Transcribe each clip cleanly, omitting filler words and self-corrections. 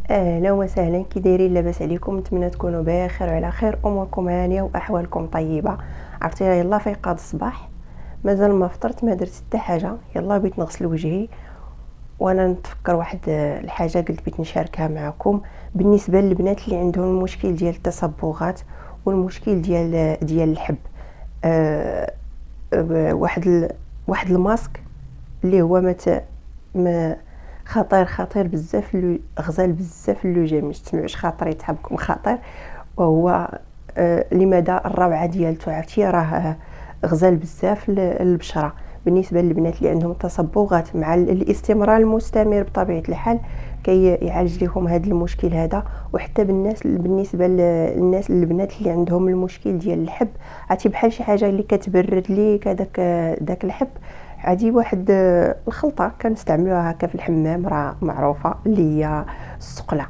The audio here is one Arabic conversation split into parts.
اهلا وسهلا، كي دايرين؟ لاباس عليكم؟ نتمنى تكونوا بخير وعلى خير، اموركم هانيه واحوالكم طيبه. عرفتي يلا فيقظ الصباح، مازال ما فطرت، ما درت حتى حاجه. يلا بغيت نغسل وجهي وانا نتفكر واحد الحاجه قلت بغيت نشاركها معكم. بالنسبه للبنات اللي عندهم المشكل ديال التصبغات والمشكل ديال الحب، أه واحد الماسك اللي هو ما خطير بزاف، غزال بزاف اللوجه، مش تسمعوش خاطر يتعبكم خاطر. وهو لماذا الروعه ديالته؟ عرفتي راه غزال بزاف للبشره. بالنسبه للبنات اللي عندهم تصبغات مع الاستمرار المستمر بطبيعه الحال كيعالج لهم هذا المشكل هذا. وحتى بالنسبه للناس البنات اللي عندهم المشكل ديال الحب، عرفتي بحال شي حاجه اللي كتبرد ليك هذاك داك الحب. عادي واحد الخلطه كنستعملوها هكا في الحمام، راه معروفه، اللي هي السقله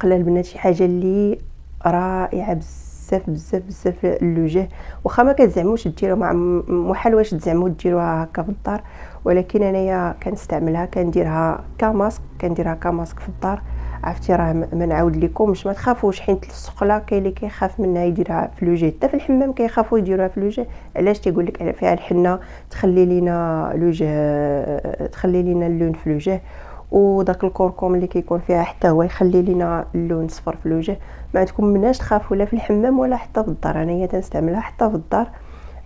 البنات، شي حاجه اللي رائعه بزاف للوجه. واخا ما كتزعموش ديروها، محال واش تزعموا ديروها هكا في الدار، ولكن انايا كنستعملها، كنديرها كماسك في الدار. عرفتي راه ما نعاود لكمش، ما تخافوش، حيت السقله كاين اللي كيخاف منها يديرها في الوجه، حتى في الحمام كيخافوا يديروها في الوجه. علاش؟ تيقول لك على فيها الحنه، تخلي لينا الوجه، تخلي لينا اللون في الوجه. وداك الكركم اللي كيكون فيها حتى هو يخلي لينا اللون صفر في الوجه. ما عندكم مناش تخافوا لا في الحمام ولا حتى في الدار، انايا تنستعملها حتى في الدار.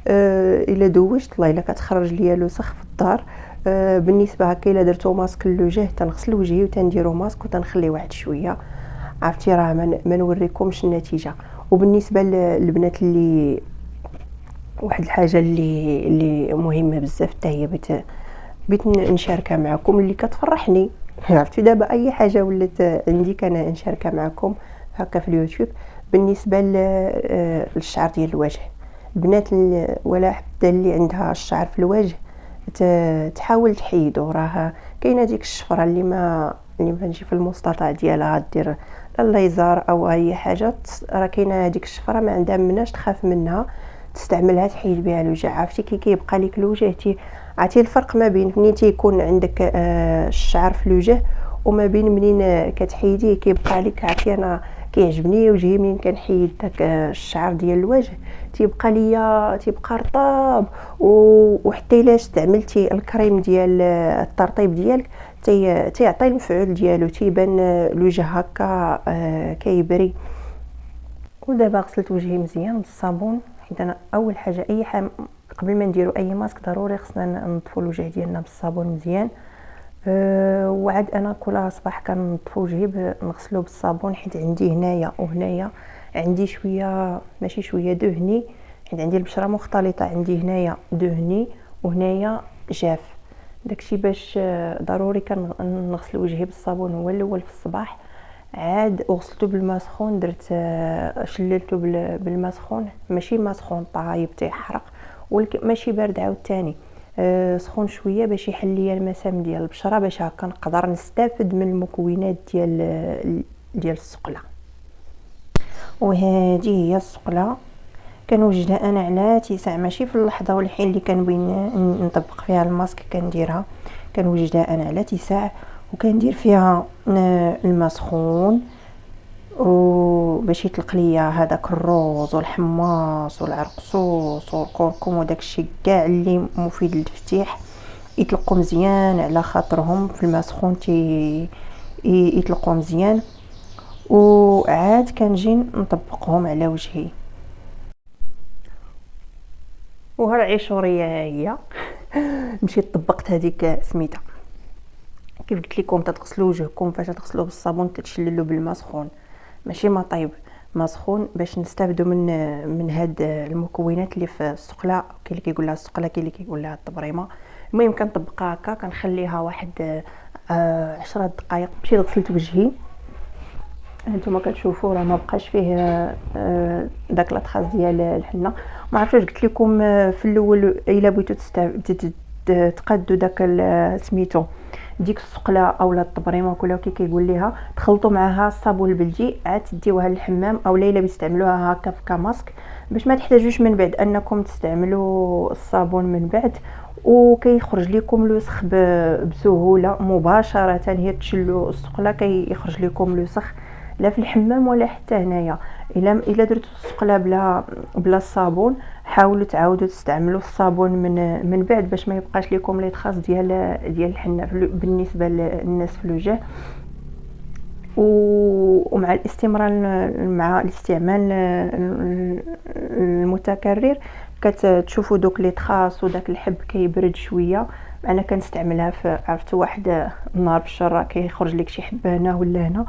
الا دوجت الله الا كتخرج ليا لوسخ في الدار. بالنسبه هكا الا درتو ماسك للوجه، تنغسل وجهي وتنديرو ماسك وتنخليه واحد شويه. عرفتي راه ما نوريكمش النتيجه. وبالنسبه للبنات اللي واحد الحاجه اللي مهمه بزاف حتى هي بغيت نشاركها معكم، اللي كتفرحني. عرفتي دابا اي حاجه ولات عندي كان نشاركها معكم هكا في اليوتيوب. بالنسبه للشعر ديال الوجه، البنات ولا حتى اللي عندها الشعر في الوجه تحاول تحيدو. راه كاينه ديك الشفره اللي ما نجي في المستطاع ديالها دير الليزر او اي حاجه، راه كاينه هذيك الشفره ما عندها مناش تخاف منها، تستعملها تحيد بها الوجع. عرفتي كي كيبقى لك الوجه عرفتي الفرق ما بين منين تيكون عندك الشعر في الوجه وما بين منين كتحيديه كيبقى لك. عرفتي انا كيعجبني وجهي منين كنحيد داك الشعر ديال الوجه، تيبقى رطاب. وحتى الا استعملتي الكريم ديال الترطيب ديالك تيعطي المفعول ديالو، تيبان الوجه هكا كيبري. ودابا غسلت وجهي مزيان بالصابون، حيت انا اول حاجه اي حاجه قبل ما نديرو اي ماسك ضروري خصنا ننظفوا الوجه ديالنا بالصابون مزيان. وعاد انا كل صباح كنظف وجهي نغسلو بالصابون، حيت عندي هنايا وهنايا عندي شويه، ماشي شويه، دهني، حيت عندي البشره مختلطه، عندي هنايا دهني وهنايا جاف. داكشي باش ضروري كنغسل وجهي بالصابون هو الاول في الصباح. عاد غسلته بالماء سخون، درت شللته بالماء سخون، ماشي ماء سخون طايب تيحرق، ولكن ماشي بارد عاوتاني، سخون شويه باش يحل ليا المسام ديال البشره، باش هكا نقدر نستافد من المكونات ديال السقله. وهذه هي السقله، كنوجدها انا على تيساع، ماشي في اللحظه والحين اللي كنبغي نطبق فيها الماسك كنديرها. كنوجدها انا على تيساع وكندير فيها الماء سخون، وباش يطلق ليا هذاك الروز والحماص والعرقسوس والكركم وداك الشيء كاع اللي مفيد للتفتيح، يطلقوا مزيان على خاطرهم في الماء سخون، يطلقوا مزيان. وعاد كنجي نطبقهم على وجهي. وهاد العشوريه هي مشيت طبقت هذيك سميتها كيف قلت لكم، تغسلوا وجهكم فاش تغسلوه بالصابون تتشللوا بالماء سخون، ماشي ما طيب، ما سخون، باش نستافدوا من هاد المكونات اللي في السقله. كاين اللي كيقول لها السقله، كاين اللي كيقول لها الطبريمه. المهم كنطبقها هكا، كنخليها واحد 10 دقائق. مشيت غسلت وجهي، هانتوما كتشوفوا راه ما بقاش فيه داك لاطخاز ديال الحنه. ما عرفتش قلت لكم في الاول، الا بغيتو تقادوا داك سميتو ديك السقله اولا الطبريمه كلها كي كيقول ليها، تخلطوا معها الصابون البلدي، عاد تديوها للحمام او الا بيستعملوها هكا في كماسك باش ما تحتاجوش من بعد انكم تستعملوا الصابون من بعد. وكيخرج لكم الوسخ بسهوله مباشره. هي تشلوا السقله كيخرج لكم الوسخ لا في الحمام ولا حتى هنايا. الا درتوا السقله بلا الصابون، حاولوا تعاودوا تستعملوا الصابون من بعد باش ما يبقاش لكم لي تخاص ديال الحنه بالنسبه للناس في الوجه. ومع الاستمرار مع الاستعمال المتكرر كتشوفوا دوك لي تخاص وداك الحب كيبرد شويه. انا كنستعملها في عرفتوا واحد النهار بالشرا كيخرج لك شي حبه هنا ولا هنا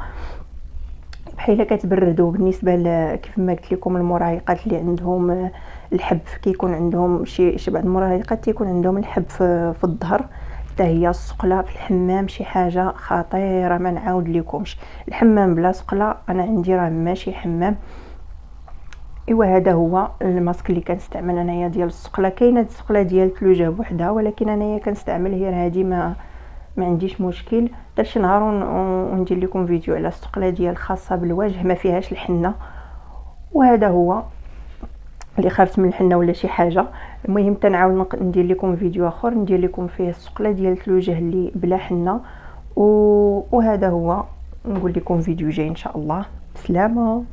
بحال كتبردوا. بالنسبه كيف ما قلت لكم المراهقات اللي عندهم الحب كيكون عندهم شي بعض المراهقات تيكون عندهم الحب في الظهر، حتى هي السقله في الحمام شي حاجه خطيره ما نعاود لكمش. الحمام بلا سقله انا عندي راه ماشي حمام. ايوا هذا هو الماسك اللي كنستعمل انايا ديال السقله. كاينه السقله ديال الوجه بوحدها، ولكن انايا كنستعمل غير هذه. ما عنديش مشكل حتى شي نهار وندير لكم فيديو على السقله ديال خاصه بالوجه ما فيهاش الحنه. وهذا هو اللي خافت من الحنه ولا شي حاجه. المهم تنعاود ندير لكم فيديو اخر ندير لكم فيه السقله ديال الوجه اللي بلا حنه. وهذا هو، نقول لكم فيديو جاي ان شاء الله. بسلامه.